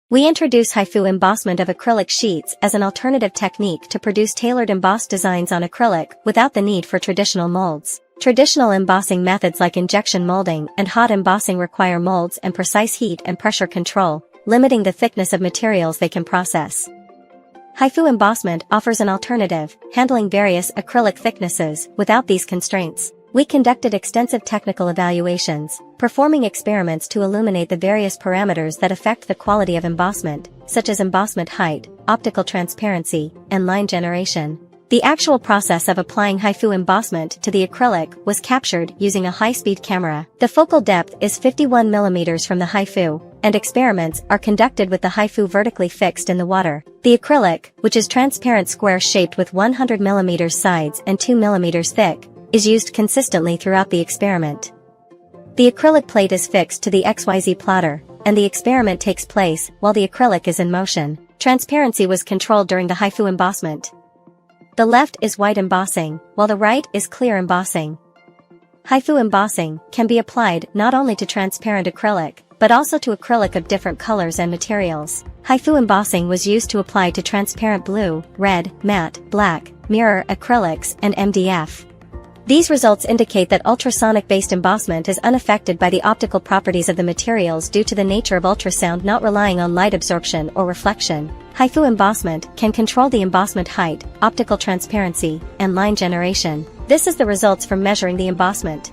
We introduce HIFU embossment of acrylic sheets as an alternative technique to produce tailored embossed designs on acrylic without the need for traditional molds. Traditional embossing methods like injection molding and hot embossing require molds and precise heat and pressure control, limiting the thickness of materials they can process. HIFU embossment offers an alternative, handling various acrylic thicknesses without these constraints. We conducted extensive technical evaluations, performing experiments to illuminate the various parameters that affect the quality of embossment, such as embossment height, optical transparency, and line generation. The actual process of applying HIFU embossment to the acrylic was captured using a high-speed camera. The focal depth is 51 mm from the HIFU, and experiments are conducted with the HIFU vertically fixed in the water. The acrylic, which is transparent square shaped with 100 mm sides and 2 mm thick, is used consistently throughout the experiment. The acrylic plate is fixed to the XYZ plotter, and the experiment takes place while the acrylic is in motion. Transparency was controlled during the HIFU embossment. The left is white embossing, while the right is clear embossing. HIFU embossing can be applied not only to transparent acrylic, but also to acrylic of different colors and materials. HIFU embossing was used to apply to transparent blue, red, matte, black, mirror acrylics, and MDF. These results indicate that ultrasonic-based embossment is unaffected by the optical properties of the materials due to the nature of ultrasound not relying on light absorption or reflection. HIFU embossment can control the embossment height, optical transparency, and line generation. This is the results from measuring the embossment.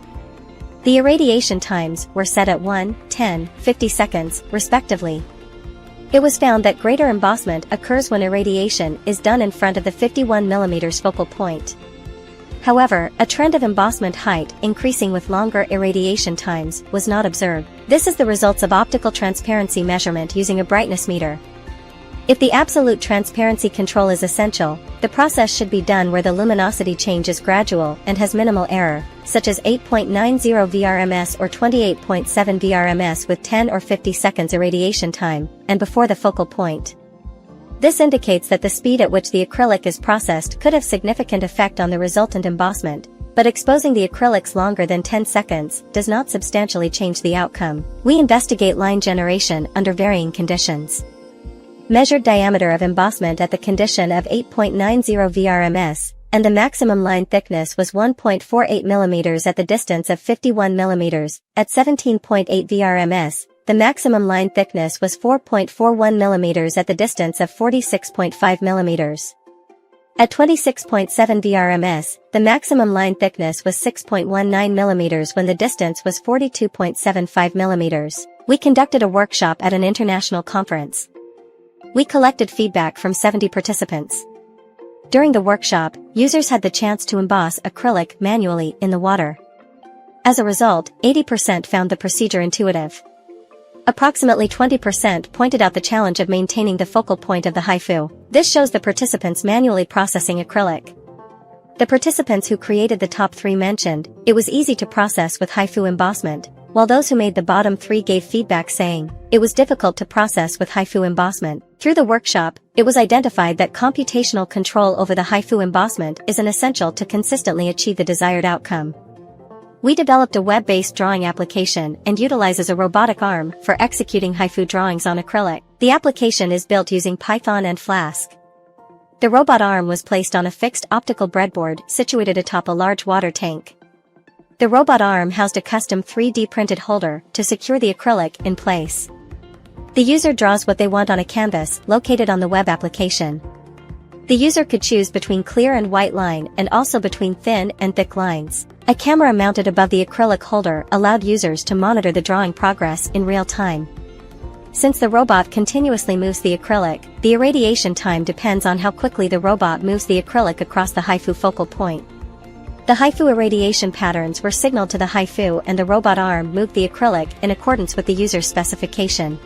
The irradiation times were set at 1, 10, 50 seconds, respectively. It was found that greater embossment occurs when irradiation is done in front of the 51 mm focal point. However, a trend of embossment height increasing with longer irradiation times was not observed. This is the results of optical transparency measurement using a brightness meter. If the absolute transparency control is essential, the process should be done where the luminosity change is gradual and has minimal error, such as 8.90 VRMS or 28.7 VRMS with 10 or 50 seconds irradiation time, and before the focal point. This indicates that the speed at which the acrylic is processed could have significant effect on the resultant embossment, but exposing the acrylics longer than 10 seconds does not substantially change the outcome. We investigate line generation under varying conditions. Measured diameter of embossment at the condition of 8.90 VRMS, and the maximum line thickness was 1.48 mm at the distance of 51 mm. At 17.8 VRMS, the maximum line thickness was 4.41 mm at the distance of 46.5 mm. At 26.7 VRMS, the maximum line thickness was 6.19 mm when the distance was 42.75 mm. We conducted a workshop at an international conference. We collected feedback from 70 participants. During the workshop, users had the chance to emboss acrylic manually in the water. As a result, 80% found the procedure intuitive. Approximately 20% pointed out the challenge of maintaining the focal point of the HIFU. This shows the participants manually processing acrylic. The participants who created the top 3 mentioned, it was easy to process with HIFU embossment, while those who made the bottom 3 gave feedback saying, it was difficult to process with HIFU embossment. Through the workshop, it was identified that computational control over the HIFU embossment is an essential to consistently achieve the desired outcome. We developed a web-based drawing application and utilizes a robotic arm for executing HIFU drawings on acrylic. The application is built using Python and Flask. The robot arm was placed on a fixed optical breadboard situated atop a large water tank. The robot arm housed a custom 3D printed holder to secure the acrylic in place. The user draws what they want on a canvas located on the web application. The user could choose between clear and white line and also between thin and thick lines. A camera mounted above the acrylic holder allowed users to monitor the drawing progress in real time. Since the robot continuously moves the acrylic, the irradiation time depends on how quickly the robot moves the acrylic across the HIFU focal point. The HIFU irradiation patterns were signaled to the HIFU and the robot arm moved the acrylic in accordance with the user's specification.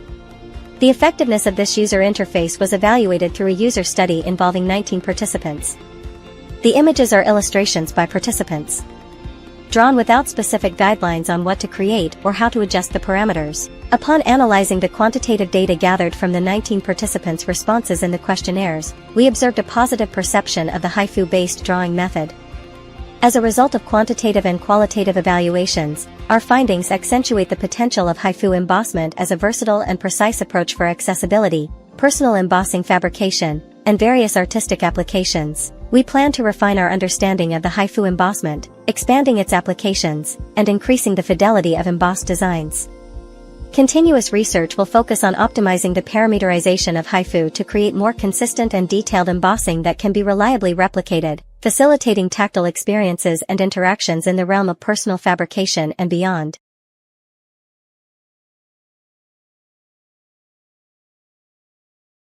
The effectiveness of this user interface was evaluated through a user study involving 19 participants. The images are illustrations by participants, drawn without specific guidelines on what to create or how to adjust the parameters. Upon analyzing the quantitative data gathered from the 19 participants' responses in the questionnaires, we observed a positive perception of the HIFU-based drawing method. As a result of quantitative and qualitative evaluations, Our findings accentuate the potential of HIFU embossment as a versatile and precise approach for accessibility, personal embossing fabrication, and various artistic applications. We plan to refine our understanding of the HIFU embossment, expanding its applications, and increasing the fidelity of embossed designs. Continuous research will focus on optimizing the parameterization of HIFU to create more consistent and detailed embossing that can be reliably replicated, facilitating tactile experiences and interactions in the realm of personal fabrication and beyond.